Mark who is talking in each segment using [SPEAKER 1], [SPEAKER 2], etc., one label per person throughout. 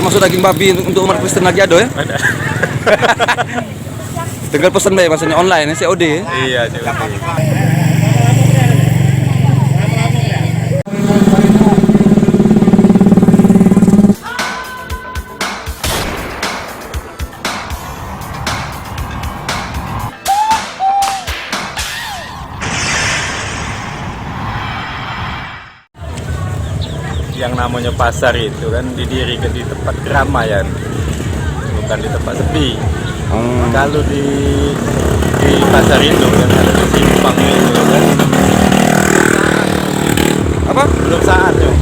[SPEAKER 1] Termasuk daging babi untuk umat Kristen lagi ada ya?
[SPEAKER 2] Ada.
[SPEAKER 1] Tinggal pesan deh maksudnya online ya, COD ya?
[SPEAKER 2] Iya, COD. Yang namanya pasar itu kan didirikan di tempat keramaian, bukan di tempat sepi. Kalau di pasar itu yang ada di simpang itu kan
[SPEAKER 1] Apa?
[SPEAKER 2] belum saatnya.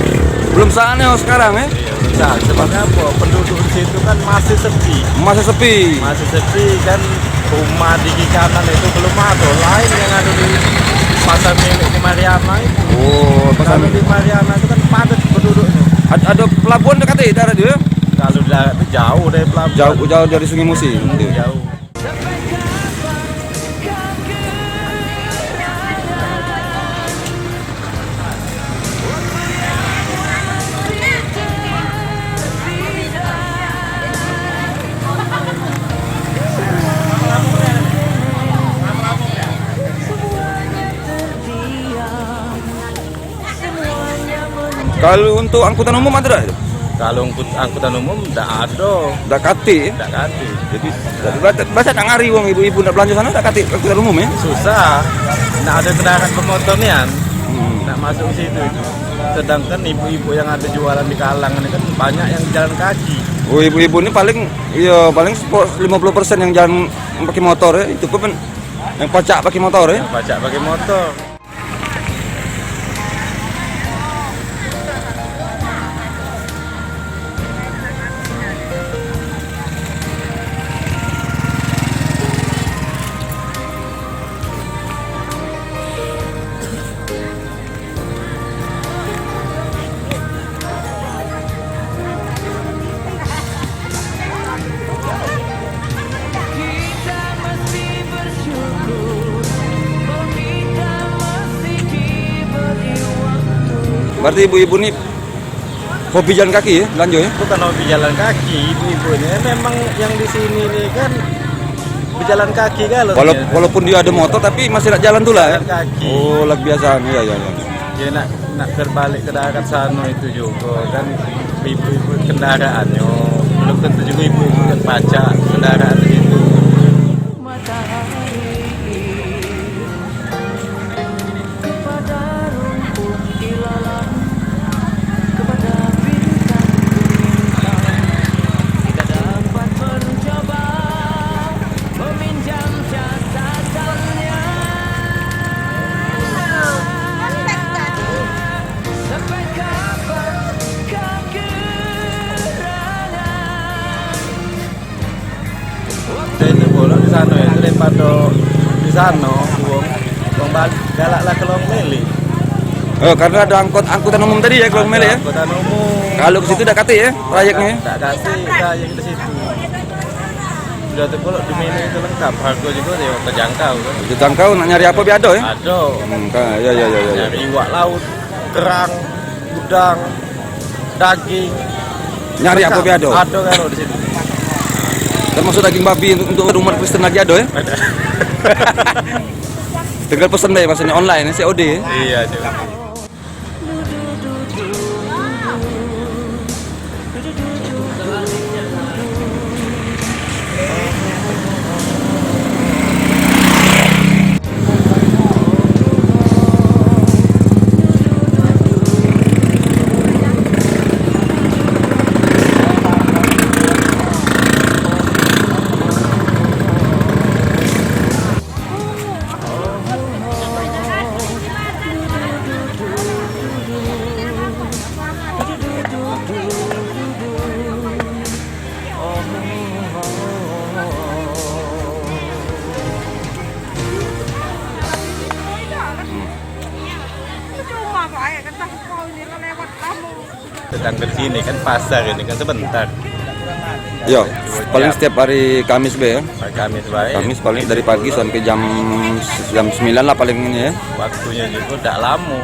[SPEAKER 1] Belum saatnya sekarang ya?
[SPEAKER 2] Iya, belum saat. Sebabnya apa? Penduduk di situ kan masih sepi.
[SPEAKER 1] Masih sepi.
[SPEAKER 2] Masih sepi kan, rumah di kiri kanan itu belum ada. Lain yang ada di pasar milik di Mariana itu.
[SPEAKER 1] Oh, pasar
[SPEAKER 2] Kalau di Mariana itu kan padat penduduknya.
[SPEAKER 1] ada pelabuhan dekat ya daerah dia?
[SPEAKER 2] Kalau di darat itu jauh dari pelabuhan.
[SPEAKER 1] Jauh dari Sungai Musi.
[SPEAKER 2] Jauh.
[SPEAKER 1] Kalau untuk angkutan umum ada tak?
[SPEAKER 2] Kalau angkutan umum tidak ada,
[SPEAKER 1] Tak kati.
[SPEAKER 2] tidak kati.
[SPEAKER 1] Jadi baca tak ngari wong ibu-ibu nak belanja sana tak kati angkutan umum ya?
[SPEAKER 2] Susah, tidak ada kendaraan pemotornya, tidak masuk situ itu. Sedangkan ibu-ibu yang ada jualan di kalangan ini kan banyak yang jalan kaki.
[SPEAKER 1] Oh, ibu-ibu ini paling 50% yang jalan pakai motor ya. Itu pun yang pacak pakai motor ya.
[SPEAKER 2] Pajak pakai motor.
[SPEAKER 1] Berarti ibu-ibu ini hobi jalan kaki ya, belanja ya?
[SPEAKER 2] Bukan hobi jalan kaki, ibu-ibunya memang yang di sini nih kan berjalan kaki kalau.
[SPEAKER 1] Walaupun dia ada motor tapi masih nak jalan tuh lah ya?
[SPEAKER 2] Jalan kaki.
[SPEAKER 1] Oh, lagi biasa. Iya.
[SPEAKER 2] Dia nak terbalik ke darat sana itu juga kan ibu-ibu kendaraannya belum tentu juga ibu-ibu yang pajak kendaraan itu. Itu boleh di sana ya, daripada di sana uang balik galaklah ke Long Meli.
[SPEAKER 1] Oh, karena ada angkutan umum tadi ya, kalau Mele ya.
[SPEAKER 2] Angkutan umum.
[SPEAKER 1] Kalau ke situ udah kate ya, trayeknya.
[SPEAKER 2] Tak kasih trayek di situ. Sudah tuh kalau di Meli itu lengkap, harga juga ya terjangkau kan.
[SPEAKER 1] Dijangkau nak nyari apa biado ya?
[SPEAKER 2] Ada.
[SPEAKER 1] Ya.
[SPEAKER 2] Nyari iwak laut, kerang, udang, daging.
[SPEAKER 1] Nyari apa biado?
[SPEAKER 2] Ada kalau di situ.
[SPEAKER 1] Termasuk daging babi untuk umat Kristen lagi ada ya?
[SPEAKER 2] Ada.
[SPEAKER 1] Tinggal pesan deh maksudnya online ya, COD ya?
[SPEAKER 2] Iya, COD. Sedang ke sini kan pasar ini kan sebentar.
[SPEAKER 1] Yo, paling setiap hari Kamis be ya.
[SPEAKER 2] Kamis baik.
[SPEAKER 1] Kamis paling dari pagi sampai jam 9 lah paling ini ya.
[SPEAKER 2] Waktunya juga tidak lama.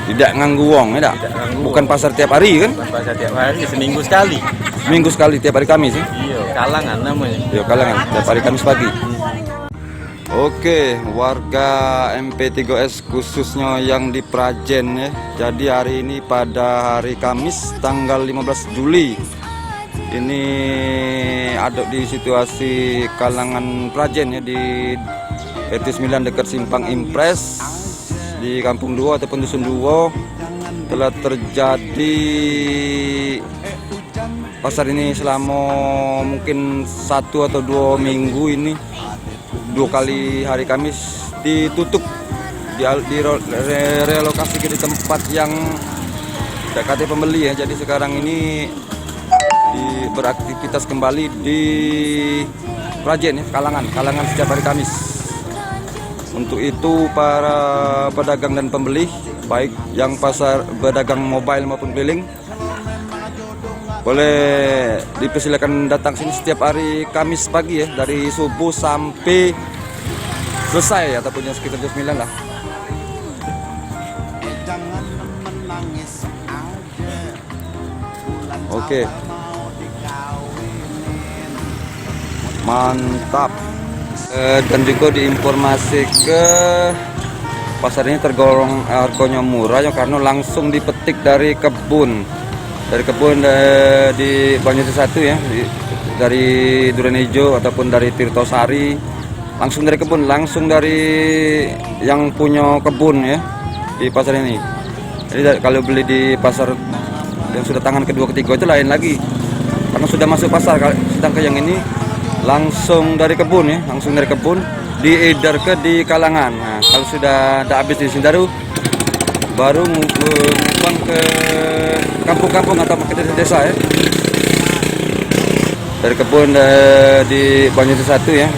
[SPEAKER 1] Tidak nganggu wong ya,
[SPEAKER 2] Tidak nganggu
[SPEAKER 1] bukan pasar tiap hari kan?
[SPEAKER 2] Bukan pasar tiap hari, seminggu sekali.
[SPEAKER 1] Seminggu sekali tiap hari Kamis ya?
[SPEAKER 2] Iya, Kalangan namanya.
[SPEAKER 1] Iya, Kalangan tiap hari Kamis pagi. Oke, warga MP3S khususnya yang di Prajen ya. Jadi hari ini pada hari Kamis tanggal 15 Juli. Ini ada di situasi Kalangan Prajen ya, di RT 9 dekat Simpang Impres di Kampung Duo ataupun Dusun Duo. Telah terjadi pasar ini selama mungkin 1 atau 2 minggu ini. 2 kali hari Kamis ditutup, direlokasi ke di tempat yang dekatnya pembeli ya. Jadi sekarang ini beraktivitas kembali di Prajen ya, Kalangan setiap hari Kamis. Untuk itu para pedagang dan pembeli, baik yang pasar pedagang mobile maupun keliling, boleh dipersilakan datang sini setiap hari Kamis pagi ya, dari subuh sampai selesai ya, ataupun yang sekitar jam 9 lah. Oke. Mantap. Dan juga diinformasi ke pasar ini tergolong harganya murah ya, karena langsung dipetik dari kebun. Di Banyuwangi 1 ya, dari Duren Ijo ataupun dari Tirtosari, langsung dari kebun, langsung dari yang punya kebun ya di pasar ini. Jadi kalau beli di pasar yang sudah tangan kedua ketiga itu lain lagi, karena sudah masuk pasar. Sedangkan yang ini langsung dari kebun ya, langsung dari kebun diedar ke di Kalangan. Nah, kalau sudah habis di Sindaru, baru ngubang ke kampung-kampung atau ke desa-desa ya. Dari kebun di Banyuwangi 1 ya,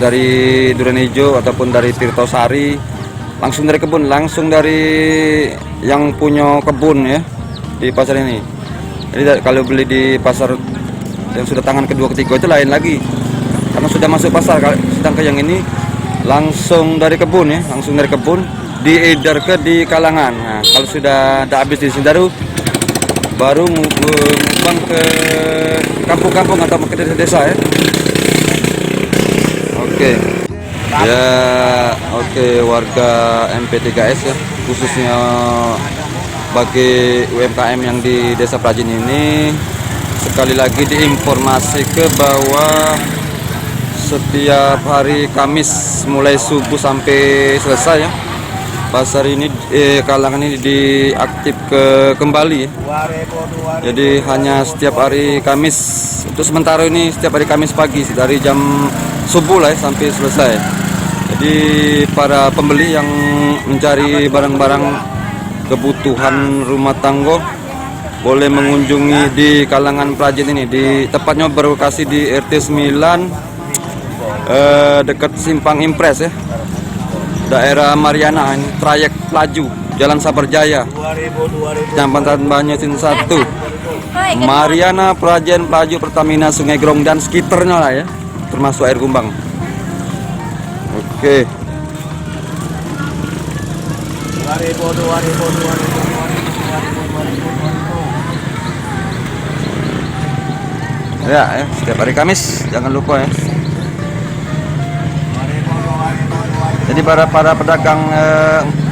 [SPEAKER 1] dari Duren Ijo ataupun dari Tirtosari, langsung dari kebun, langsung dari yang punya kebun ya di pasar ini. Jadi kalau beli di pasar yang sudah tangan kedua ketiga itu lain lagi, karena sudah masuk pasar. Sedangkan yang ini langsung dari kebun ya, langsung dari kebun diedar ke di Kalangan. Nah, kalau sudah habis di Sindaru, baru ngubang ke kampung-kampung atau ke desa-desa ya. Oke. Ya, oke, warga MP3S ya, khususnya bagi UMKM yang di Desa Prajen ini, sekali lagi diinformasi ke bahwa setiap hari Kamis mulai subuh sampai selesai ya, pasar ini Kalangan ini diaktif kembali ya. Jadi hanya setiap hari Kamis, untuk sementara ini setiap hari Kamis pagi dari jam subuh lah ya, sampai selesai. Jadi para pembeli yang mencari barang-barang kebutuhan rumah tangga boleh mengunjungi di Kalangan Prajen ini. Di tepatnya berlokasi di RT 9 dekat Simpang Impres ya, daerah Mariana, ini trayek Pelaju Jalan Sabarjaya, Kecamatan Banyuwangi 1, Mariana, Prajen, Pelaju, Pertamina, Sungai Grong dan sekitarnya lah ya, termasuk air Gumbang. Oke. Ya, setiap hari Kamis jangan lupa ya. Jadi para pedagang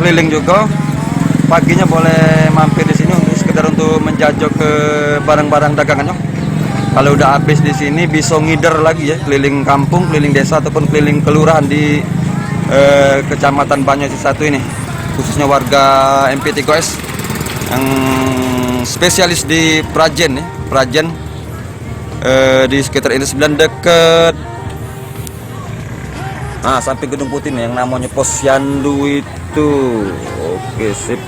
[SPEAKER 1] keliling juga paginya boleh mampir di sini untuk sekedar untuk menjajah ke barang-barang dagangannya. Kalau udah habis di sini bisa ngider lagi ya, keliling kampung, keliling desa ataupun keliling kelurahan di Kecamatan Banyuwangi 1 ini, khususnya warga MP3S yang spesialis di Prajen ya, Prajen di sekitar ini 9 dekat samping Gedung Putih nih, yang namanya Posyandu itu. Oke, sip.